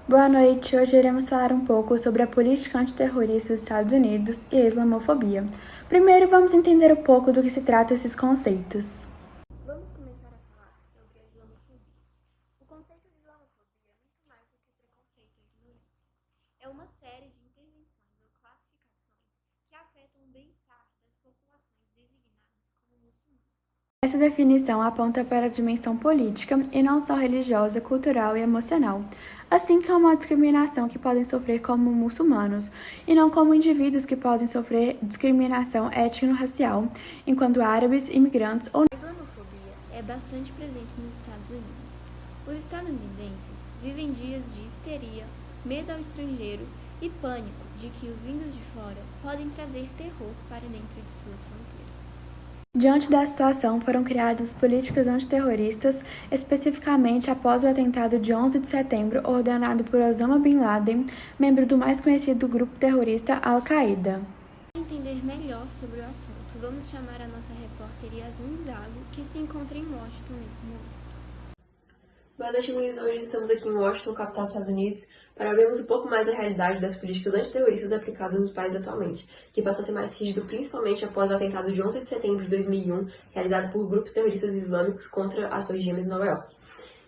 Boa noite, hoje iremos falar um pouco sobre a política antiterrorista dos Estados Unidos e a islamofobia. Primeiro, vamos entender um pouco do que se trata esses conceitos. Vamos começar a falar sobre a islamofobia. O conceito de islamofobia é muito mais do que preconceito e ignorância. É uma série de intervenções ou classificações que afetam o bem-estar das populações designadas como muçulmanas. Essa definição aponta para a dimensão política e não só religiosa, cultural e emocional, assim como a discriminação que podem sofrer como muçulmanos, e não como indivíduos que podem sofrer discriminação étnico-racial, enquanto árabes, imigrantes ou A islamofobia é bastante presente nos Estados Unidos. Os estadunidenses vivem dias de histeria, medo ao estrangeiro e pânico de que os vindos de fora podem trazer terror para dentro de suas fronteiras. Diante da situação, foram criadas políticas antiterroristas, especificamente após o atentado de 11 de setembro ordenado por Osama Bin Laden, membro do mais conhecido grupo terrorista Al-Qaeda. Para entender melhor sobre o assunto, vamos chamar a nossa repórter Yasmin Zago, que se encontra em Washington nesse momento. Boa noite, Luiz. Hoje estamos aqui em Washington, capital dos Estados Unidos, para vermos um pouco mais a realidade das políticas antiterroristas aplicadas nos países atualmente, que passou a ser mais rígido principalmente após o atentado de 11 de setembro de 2001, realizado por grupos terroristas islâmicos contra as Torres Gêmeas em Nova York.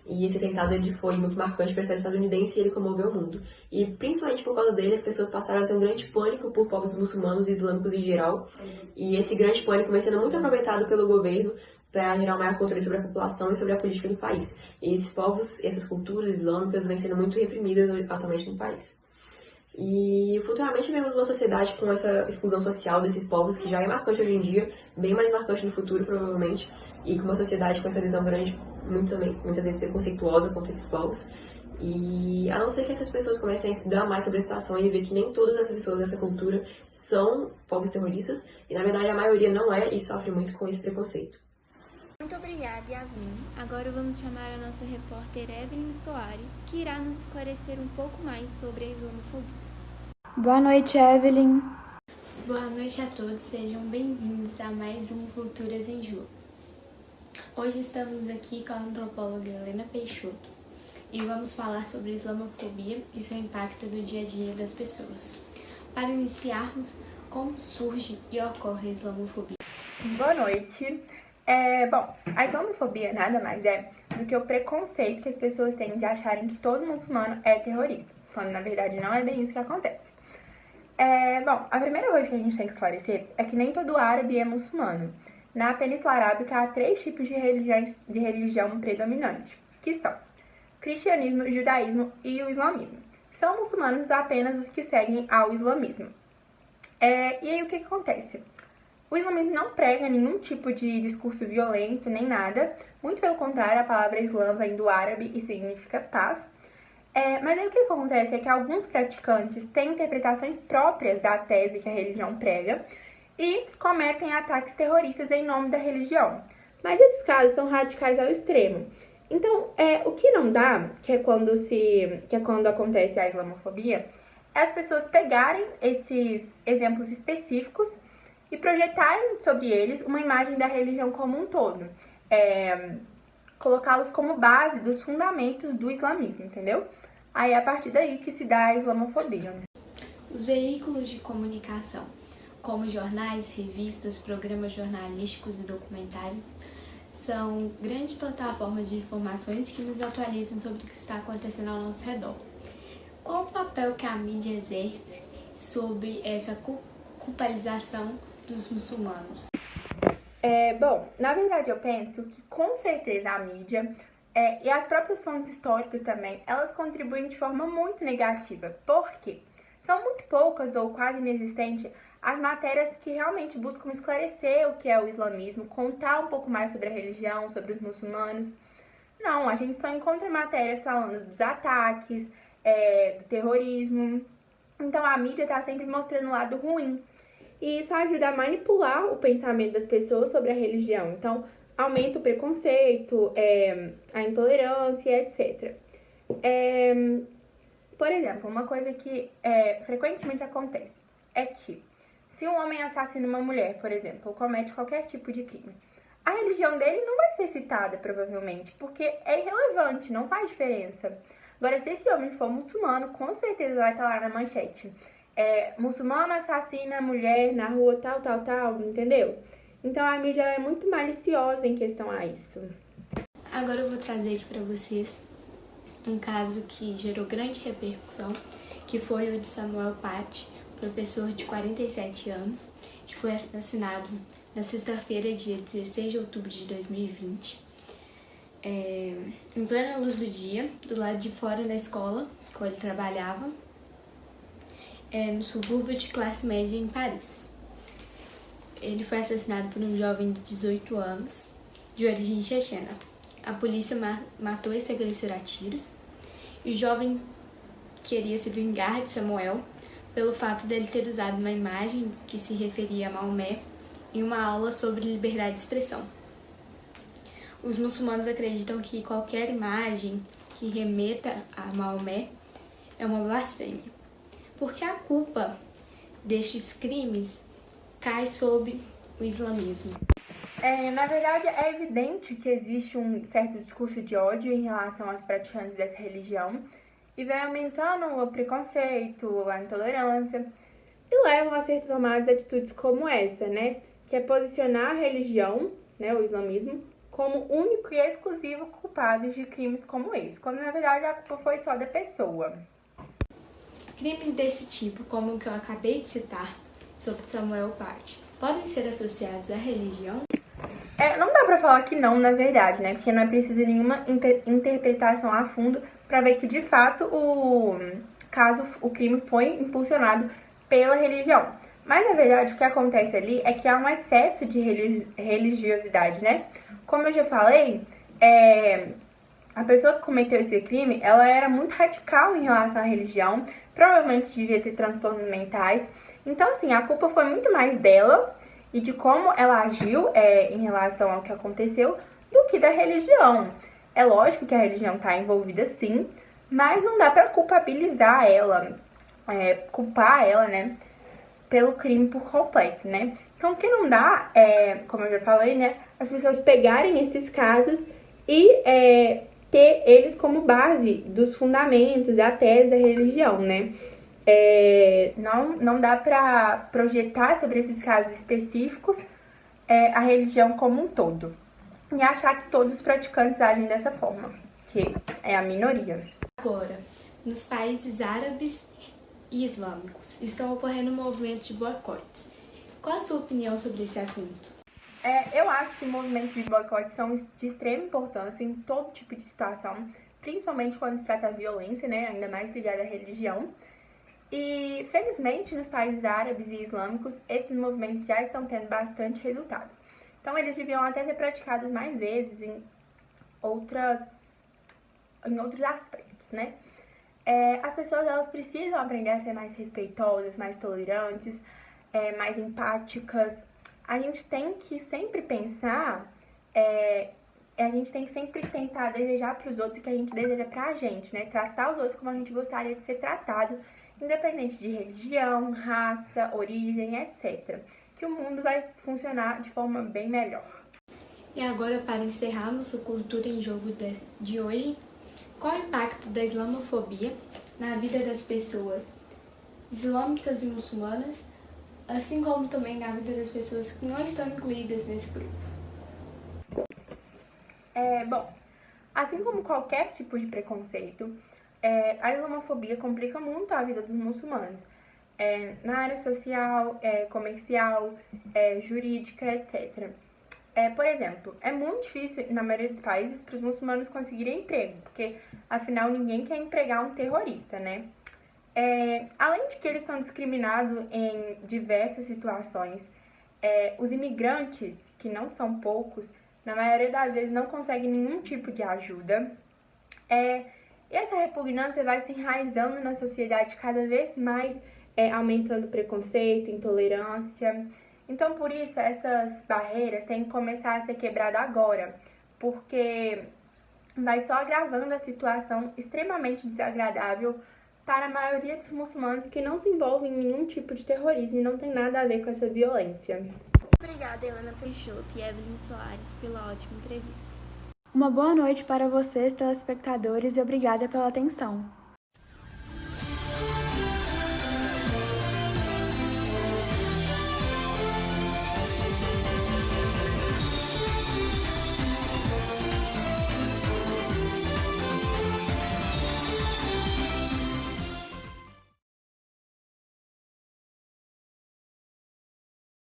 E esse atentado ele foi muito marcante para a história estadunidense e ele comoveu o mundo. E principalmente por causa dele, as pessoas passaram a ter um grande pânico por povos muçulmanos e islâmicos em geral. E esse grande pânico vem sendo muito aproveitado pelo governo para gerar um maior controle sobre a população e sobre a política do país. E esses povos, essas culturas islâmicas vêm sendo muito reprimidas atualmente no país. E futuramente vemos uma sociedade com essa exclusão social desses povos, que já é marcante hoje em dia, bem mais marcante no futuro, provavelmente, e com uma sociedade com essa visão grande, muitas vezes preconceituosa contra esses povos. E a não ser que essas pessoas comecem a estudar mais sobre a situação e ver que nem todas as pessoas dessa cultura são povos terroristas, e na verdade a maioria não é e sofre muito com esse preconceito. Muito obrigada, Yasmin. Agora vamos chamar a nossa repórter Evelyn Soares, que irá nos esclarecer um pouco mais sobre a islamofobia. Boa noite, Evelyn. Boa noite a todos, sejam bem-vindos a mais um Culturas em Jogo. Hoje estamos aqui com a antropóloga Helena Peixoto e vamos falar sobre a islamofobia e seu impacto no dia a dia das pessoas. Para iniciarmos, como surge e ocorre a islamofobia? Boa noite. A islamofobia nada mais é do que o preconceito que as pessoas têm de acharem que todo muçulmano é terrorista, quando na verdade não é bem isso que acontece. A primeira coisa que a gente tem que esclarecer é que nem todo árabe é muçulmano. Na Península Arábica há 3 tipos de religião predominante, que são cristianismo, judaísmo e o islamismo. São muçulmanos apenas os que seguem ao islamismo. E aí o que acontece? O islamismo não prega nenhum tipo de discurso violento nem nada, muito pelo contrário, a palavra islã vem do árabe e significa paz. Mas aí o que acontece é que alguns praticantes têm interpretações próprias da tese que a religião prega e cometem ataques terroristas em nome da religião. Mas esses casos são radicais ao extremo. Então, o que não dá, que é quando acontece a islamofobia, é as pessoas pegarem esses exemplos específicos e projetarem sobre eles uma imagem da religião como um todo. Colocá-los como base dos fundamentos do islamismo, entendeu? Aí é a partir daí que se dá a islamofobia. Os veículos de comunicação, como jornais, revistas, programas jornalísticos e documentários, são grandes plataformas de informações que nos atualizam sobre o que está acontecendo ao nosso redor. Qual o papel que a mídia exerce sobre essa culpabilização dos muçulmanos? Na verdade eu penso que com certeza a mídia e as próprias fontes históricas também, elas contribuem de forma muito negativa. Por quê? São muito poucas ou quase inexistentes as matérias que realmente buscam esclarecer o que é o islamismo, contar um pouco mais sobre a religião, sobre os muçulmanos. Não, a gente só encontra matérias falando dos ataques, do terrorismo. Então a mídia está sempre mostrando o lado ruim. E isso ajuda a manipular o pensamento das pessoas sobre a religião. Então, aumenta o preconceito, a intolerância, etc. Por exemplo, uma coisa que frequentemente acontece é que se um homem assassina uma mulher, por exemplo, ou comete qualquer tipo de crime, a religião dele não vai ser citada, provavelmente, porque é irrelevante, não faz diferença. Agora, se esse homem for muçulmano, com certeza vai estar lá na manchete. Muçulmano assassina mulher na rua, tal, entendeu? Então, a mídia é muito maliciosa em questão a isso. Agora eu vou trazer aqui para vocês um caso que gerou grande repercussão, que foi o de Samuel Paty, professor de 47 anos, que foi assassinado na sexta-feira, dia 16 de outubro de 2020, em plena luz do dia, do lado de fora da escola, quando ele trabalhava, no subúrbio de classe média em Paris. Ele foi assassinado por um jovem de 18 anos, de origem chechena. A polícia matou esse agressor a tiros, e o jovem queria se vingar de Samuel pelo fato dele ter usado uma imagem que se referia a Maomé em uma aula sobre liberdade de expressão. Os muçulmanos acreditam que qualquer imagem que remeta a Maomé é uma blasfêmia, porque a culpa destes crimes cai sobre o islamismo. Na verdade, é evidente que existe um certo discurso de ódio em relação aos praticantes dessa religião e vai aumentando o preconceito, a intolerância e levam a ser tomadas atitudes como essa, né? Que é posicionar a religião, né, o islamismo, como único e exclusivo culpado de crimes como esse, quando na verdade a culpa foi só da pessoa. Crimes desse tipo, como o que eu acabei de citar sobre Samuel Paty, podem ser associados à religião? Não dá pra falar que não, na verdade, né? Porque não é preciso nenhuma interpretação a fundo pra ver que, de fato, o crime foi impulsionado pela religião. Mas, na verdade, o que acontece ali é que há um excesso de religiosidade, né? Como eu já falei, a pessoa que cometeu esse crime, ela era muito radical em relação à religião, provavelmente devia ter transtornos mentais. Então, assim, a culpa foi muito mais dela e de como ela agiu em relação ao que aconteceu do que da religião. É lógico que a religião está envolvida sim, mas não dá para culpabilizar ela, culpar ela, né, pelo crime por completo, né? Então, o que não dá, como eu já falei, né, as pessoas pegarem esses casos e ter eles como base dos fundamentos, a tese da religião, né? Não dá para projetar sobre esses casos específicos a religião como um todo e achar que todos os praticantes agem dessa forma, que é a minoria. Agora, nos países árabes e islâmicos estão ocorrendo movimentos de boicotes. Qual a sua opinião sobre esse assunto? Eu acho que movimentos de boicote são de extrema importância em todo tipo de situação, principalmente quando se trata de violência, né, ainda mais ligada à religião. E, felizmente, nos países árabes e islâmicos, esses movimentos já estão tendo bastante resultado. Então, eles deviam até ser praticados mais vezes em outros aspectos, né? As pessoas, elas precisam aprender a ser mais respeitosas, mais tolerantes, mais empáticas. A gente tem que sempre pensar, a gente tem que sempre tentar desejar para os outros o que a gente deseja para a gente, né? Tratar os outros como a gente gostaria de ser tratado, independente de religião, raça, origem, etc. Que o mundo vai funcionar de forma bem melhor. E agora, para encerrarmos o Cultura em Jogo de hoje, qual o impacto da islamofobia na vida das pessoas islâmicas e muçulmanas, assim como também na vida das pessoas que não estão incluídas nesse grupo? Bom, assim como qualquer tipo de preconceito, a islamofobia complica muito a vida dos muçulmanos, na área social, comercial, jurídica, etc. Por exemplo, é muito difícil, na maioria dos países, para os muçulmanos conseguirem emprego, porque, afinal, ninguém quer empregar um terrorista, né? Além de que eles são discriminados em diversas situações, os imigrantes, que não são poucos, na maioria das vezes não conseguem nenhum tipo de ajuda. E essa repugnância vai se enraizando na sociedade cada vez mais, aumentando preconceito, intolerância. Então, por isso, essas barreiras têm que começar a ser quebradas agora, porque vai só agravando a situação extremamente desagradável para a maioria dos muçulmanos que não se envolvem em nenhum tipo de terrorismo e não tem nada a ver com essa violência. Obrigada, Helena Peixoto e Evelyn Soares, pela ótima entrevista. Uma boa noite para vocês, telespectadores, e obrigada pela atenção.